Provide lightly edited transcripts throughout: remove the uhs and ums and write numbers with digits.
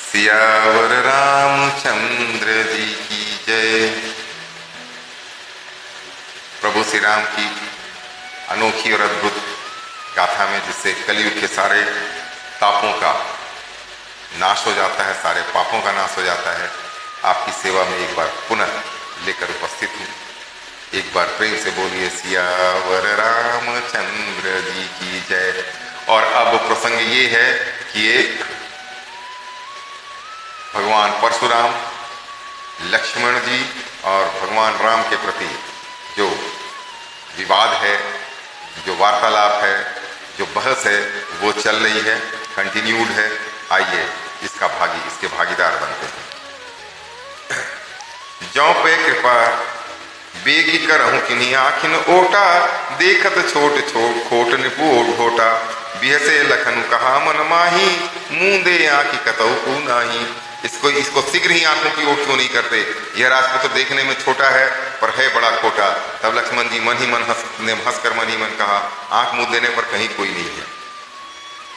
सियावर रामचंद्र जी की जय। प्रभु श्री राम की अनोखी और अद्भुत गाथा में जिससे कलयुग के सारे तापों का नाश हो जाता है, सारे पापों का नाश हो जाता है, आपकी सेवा में एक बार पुनः लेकर उपस्थित हूँ। एक बार प्रेम से बोलिए सियावर रामचंद्र जी की जय। और अब प्रसंग ये है कि एक भगवान परशुराम, लक्ष्मण जी और भगवान राम के प्रति जो विवाद है, जो वार्तालाप है, जो बहस है, वो चल रही है, कंटिन्यूड है। आइए इसके भागीदार बनते हैं। जौ पे कृपा बेगी करहूं किन्हीं आखिन ओटा, देखत छोट छोट खोट निपुर घोटा, बिहसे लखन कहा मन माही, मुंह दे आंखी कतऊ को नाही। इसको शीघ्र ही आंखों की ओर क्यों नहीं करते? यह राजपुत्र देखने में छोटा है पर है बड़ा खोटा। तब लक्ष्मण जी मन ही मन हंसकर मन ही मन कहा, आंख मुंह देने पर कहीं कोई नहीं है।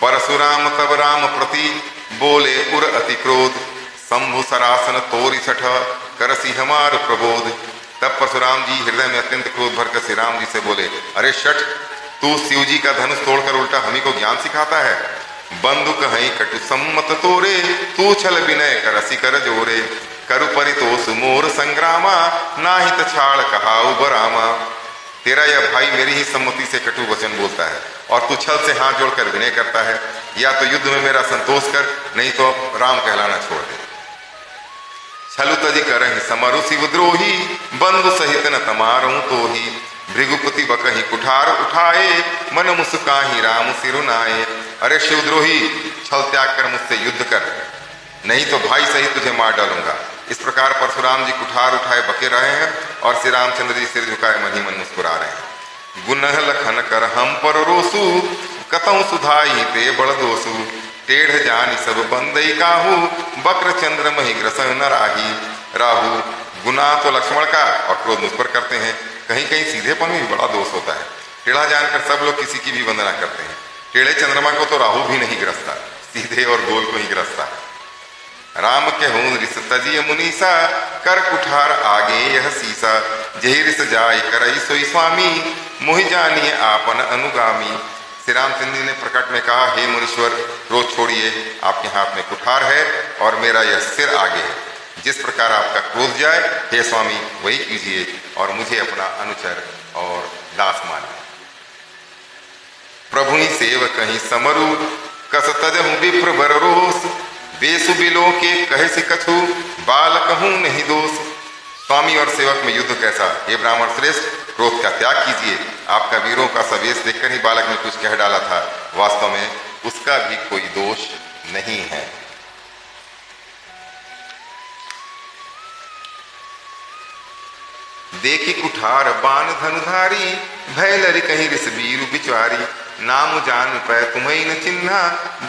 परशुराम तब राम प्रति बोले उर अति क्रोध, शंभु सरासन तोरी सठ करसी हमार प्रबोध। तब परशुराम जी हृदय में अत्यंत क्रोध भरकर श्री राम जी से बोले, अरे शठ, तू शिव जी का धनुष तोड़कर उल्टा हम ही को ज्ञान सिखाता है। बंधु कहीं कटु सम्मत तोरे, तू छल विनय करसी कर जोरे। करु परितोष मोर संग्रामा, नाहित छाड़ कहाऊ बरामा। तेरा यह भाई मेरी ही सम्मति से कटु वचन बोलता है और तू छल से हाथ जोड़कर विनय करता है। या तो युद्ध में मेरा संतोष कर, नहीं तो राम कहलाना छोड़ दे। छलु तजी करहि समरु शिवद्रोही, बंधु सहित न तमारूं तो ही। भृगुपति बकही कुठार उठाए, मन मुस्काही राम सिरुनाए। अरे शिवद्रोही, छल त्याग कर मुझसे युद्ध कर, नहीं तो भाई सहित तुझे मार डालूंगा। इस प्रकार परशुराम जी कुठार उठाए बके रहे हैं और श्री रामचंद्र जी सिर झुकाए मन ही मन मुस्कुरा रहे हैं। गुनह लखन कर हम पर रोसु, कतऊ सुधाई ते बड़ दोसु। टेढ़ जानी सब बंदई काहू, बक्र चंद्र मही ग्रसन न राही। राहु, गुनाह तो लक्ष्मण का और क्रोध मुझ पर करते हैं। कहीं कहीं सीधेपन में भी बड़ा दोष होता है। टेढ़ा जानकर सब लोग किसी की भी वंदना करते हैं। टेढ़े चंद्रमा को तो राहु भी नहीं ग्रसता, सीधे और गोल को ही ग्रसता। राम के हूं रिस तजिय मुनीसा, कर कुठार आगे यह सीसा। जही रिस जाय करई सोई स्वामी, मोहि जानिए आपन अनुगामी। श्री रामचंद्र जी ने प्रकट में कहा, हे मुनीश्वर, क्रोध छोड़िए, आपके हाथ में कुठार है और मेरा यह सिर आगे है। जिस प्रकार आपका क्रोध जाए, हे स्वामी, वही कीजिए और मुझे अपना अनुचर और दास मानिए। प्रभु ही सेवक कहीं समरु, कस तजहु विप्र बर रोष। बेसु बिलो के कहे से कछु, बालक हूं नहीं दोष। स्वामी और सेवक में युद्ध कैसा? हे ब्राह्मण श्रेष्ठ, क्रोध का त्याग कीजिए। आपका वीरों का सवेश देखकर ही बालक ने कुछ कह डाला था, वास्तव में उसका भी कोई दोष नहीं है। देखी कुठार बाण धनुधारी, भय लरि कहीं रिस बीरु बिचारी। नाम जान पै तुम्हें न चिन्हा,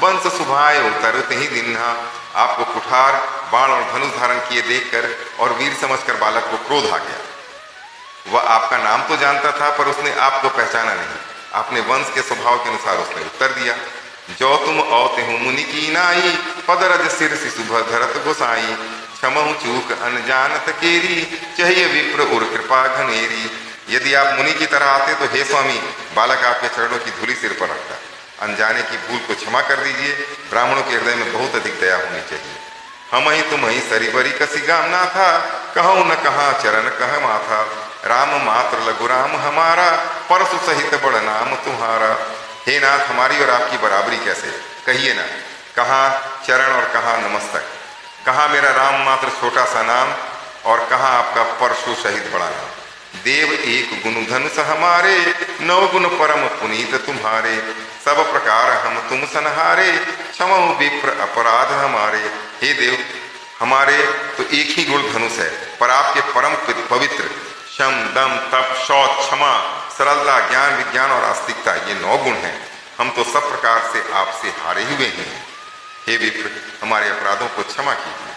वंश सुभाय तरत ही दिन्हा। आपको कुठार बाण और धनुष धारण किए देखकर और वीर समझकर बालक को क्रोध आ गया। वह आपका नाम तो जानता था पर उसने आपको पहचाना नहीं। आपने वंश के स्वभाव के अनुसार उसने उत्तर दिया, जो तुम औते हूँ मुनि की नाई, पदरज सिर शिशुभ धरत गोसाई। क्षमहु चूक अनजानत केरी, चाहिए विप्र उर कृपा घनेरी। यदि आप मुनि की तरह आते तो हे स्वामी, बालक आपके चरणों की धूलि सिर पर रखता। अनजाने की भूल को क्षमा कर दीजिए। ब्राह्मणों के हृदय में बहुत अधिक दया होनी चाहिए। हम ही तुम ही सरिबरी कसी गामना था, कहूँ न कहा चरण कह माथा। राम मात्र लघु राम हमारा, परसु सहित बड़ नाम तुम्हारा। हे नाथ, हमारी और आपकी बराबरी कैसे? कहिए ना, कहाँ चरण और कहाँ नमस्तक, कहाँ मेरा राम मात्र छोटा सा नाम और कहाँ आपका परशु सहित बड़ा नाम। देव एक गुण धनुष हमारे, नौ गुण परम पुनीत तुम्हारे। सब प्रकार हम तुम सनहारे, क्षमहु विप्र अपराध हमारे। हे देव, हमारे तो एक ही गुण धनुष है, पर आपके परम पवित्र शम दम तप शौच क्षमा सरलता ज्ञान विज्ञान और आस्तिकता, ये 9 गुण हैं। हम तो सब प्रकार से आपसे हारे हुए हैं। हे विप्र, हमारे अपराधों को क्षमा कीजिए।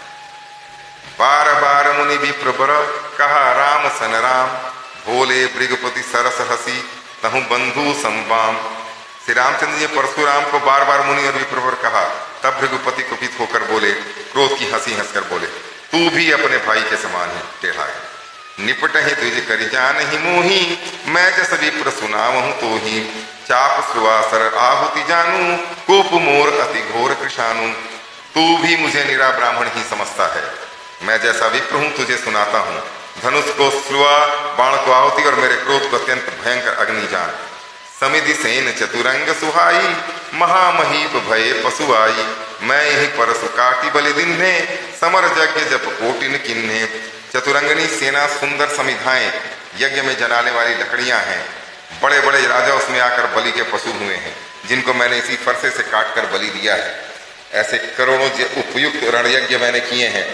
बार बार मुनि विप्र बर, कहा राम सन राम। भोले भृगुपति सरस हसी, तहु बंधु संवाम। श्री रामचंद्र जी ने परशुराम को बार बार मुनि और विप्र बर कहा, तब भृगुपति कुपित होकर बोले, क्रोध की हंसी हंसकर बोले, तू भी अपने भाई के समान ही टेढ़ा है। निपट ही द्विज करि जानहि मोही, मैं जस विप्र सुनावहु तोहि। चाप सुवासर आहुति जानू, कोप मोर अति घोर कृशानु। तू भी मुझे निरा ब्राह्मण ही समझता है, मैं जैसा विप्र हूं तुझे सुनाता हूं। धनुष को स्लुआ, बाण को आहुति और मेरे क्रोध को अत्यंत भयंकर अग्नि जान। समिधि सेन चतुरंग सुहाई, महामहीप भये पशु आई। मैं यही परसु काटी बलि दिन्हे, समर यज्ञ जप कोटिन किन्हे। चतुरंगनी सेना, सुंदर समिधाएं, यज्ञ में जलाने वाली लकड़ियां हैं। बड़े बड़े राजा उसमें आकर बलि के पशु हुए हैं, जिनको मैंने इसी फरसे से काट कर बलि दिया है। ऐसे करोड़ों उपयुक्त रण यज्ञ मैंने किए हैं।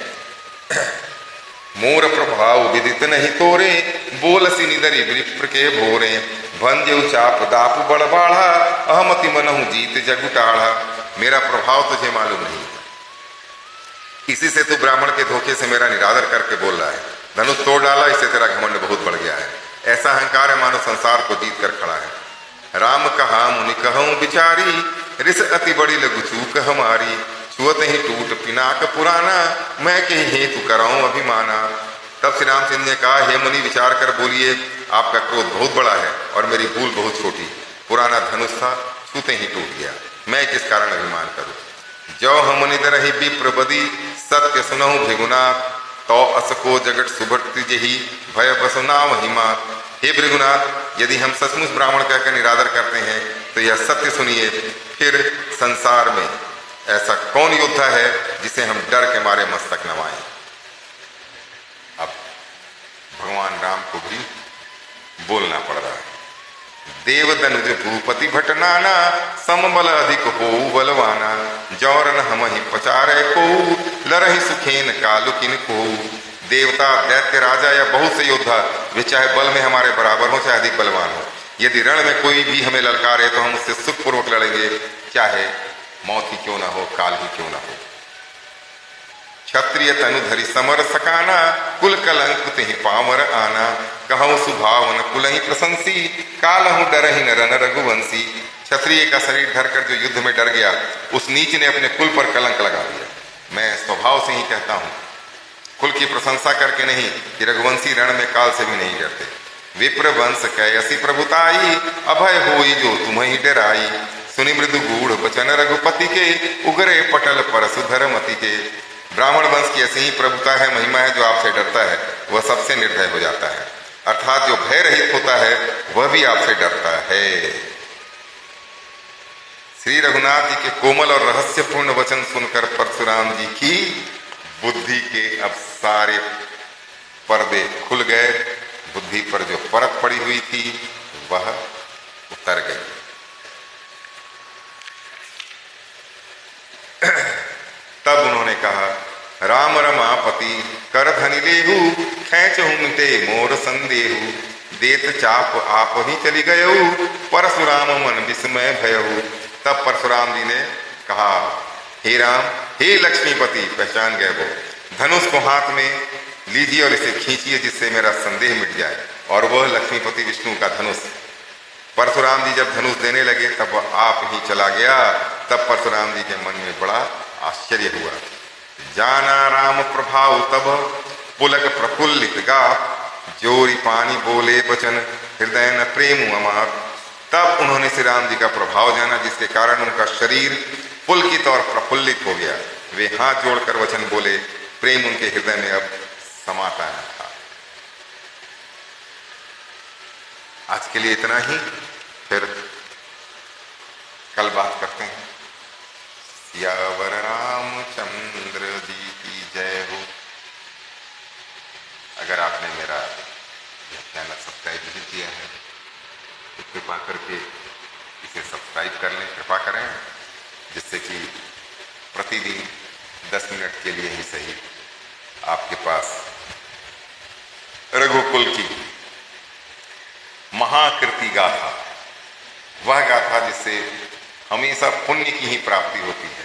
मोर प्रभाव विदित नहीं तोरे, बोलसी निदरी विप्र के भोरे। भंजऊ चाप दाप बड़ बाढ़ा, अहमति मनहु जीत जगुटाढ़ा। मेरा प्रभाव तुझे मालूम नहीं, इसी से तू ब्राह्मण के धोखे से मेरा निरादर करके बोल रहा है। धनुष तोड़ डाला, इससे तेरा घमंड बहुत बढ़ गया है। ऐसा अहंकार है मानो संसार को जीत कर खड़ा है। राम कहा मुनि कहूं बिचारी, रिस अति बड़ी लघु चूक हमारी। छुअत ही टूट पिनाक पुराना, मैं के हेतु कराऊं अभिमाना। तब श्री रामचंद्र ने कहा, हे मुनि विचार कर बोलिए, आपका क्रोध बहुत बड़ा है और मेरी भूल बहुत छोटी। पुराना धनुष था, छूते ही टूट गया, मैं किस कारण अभिमान करूं। जो हम निदर ही विप्र बदी, सत्य सुनहु भृगुनाथ। तो असको जगत सुभट जही, भय बसुना महिमा। हे भृगुनाथ, यदि हम सचमुच ब्राह्मण कहकर निरादर करते हैं तो यह सत्य सुनिए। फिर संसार में ऐसा कौन योद्धा है जिसे हम डर के मारे मस्तक नवाएं। अब भगवान राम को भी बोलना पड़ रहा है। देव दनुज भूपति भट नाना, समबल अधिक हो बलवाना। जौरन हम ही पचारे को, लरहि सुखेन कालुकिन को। देवता, दैत्य, राजा या बहुत से योद्धा, वे चाहे बल में हमारे बराबर हो चाहे अधिक बलवान हो, यदि रण में कोई भी हमें ललकारे तो हम उससे सुखपूर्वक लड़ेंगे, चाहे मौत ही क्यों ना हो, काल ही क्यों ना हो। क्षत्रिय तनु धरि समर सकाना, कुल कलंक तिहि पामर आना। कहूं सुभावन कुल ही प्रशंसी, कालहु डरहि नरन रघुवंशी। क्षत्रिय का शरीर धरकर जो युद्ध में डर गया, उस नीच ने अपने कुल पर कलंक लगा दिया। मैं स्वभाव से ही कहता हूं, कुल की प्रशंसा करके नहीं, कि रघुवंशी रण में काल से भी नहीं डरते। विप्र वंश कैसी प्रभुताई, अभय होई जो तुम्हें डराई। सुनि मृदु गूढ़ वचन रघुपति के, उगरे पटल परसु धरमति के। ब्राह्मण वंश की ऐसी ही प्रभुता है, महिमा है, जो आपसे डरता है वह सबसे निर्भय हो जाता है। अर्थात जो भय रहित होता है वह भी आपसे डरता है। श्री रघुनाथ जी के कोमल और रहस्यपूर्ण वचन सुनकर परशुराम जी की बुद्धि के अब सारे पर्दे खुल गए। बुद्धि पर जो परत पड़ी हुई थी वह उतर गई। तब उन्होंने कहा, राम रमापति कर धनि लेहु, खेचहु मिटे मोर संदेहु। देत चाप आप ही चली गयऊ, परशुराम मन विस्मय भयहु। तब परशुराम जी ने कहा, हे राम, हे लक्ष्मीपति, पहचान गए वो, धनुष को हाथ में लीजिए और इसे खींचिए जिससे मेरा संदेह मिट जाए। और वह लक्ष्मीपति विष्णु का धनुष। परशुराम जी जब धनुष देने लगे तब आप ही चला गया। तब परशुराम जी के मन में बड़ा आश्चर्य हुआ। जाना राम प्रभाव तब, पुलक प्रफुल्लित गा। जोरी पानी बोले बचन, हृदय न प्रेम अमार। तब उन्होंने श्री राम जी का प्रभाव जाना, जिसके कारण उनका शरीर पुलकित और प्रफुल्लित हो गया। वे हाथ जोड़कर वचन बोले, प्रेम उनके हृदय में अब समाता न था। आज के लिए इतना ही, फिर कल बात करते हैं। सियावर रामचंद्र जी की जय हो। अगर आपने मेरा चैनल सब्सक्राइब नहीं किया है तो कृपा करके इसे सब्सक्राइब कर लें, कृपा करें, जिससे कि प्रतिदिन 10 मिनट के लिए ही सही आपके पास रघुकुल की महाकृति गाथा, वह गाथा जिससे हमेशा पुण्य की ही प्राप्ति होती है,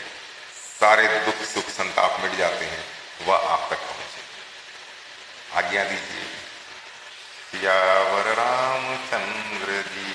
सारे दुख सुख संताप मिट जाते हैं, वह आप तक पहुंचे। आज्ञा दीजिए। सियावर रामचंद्र जी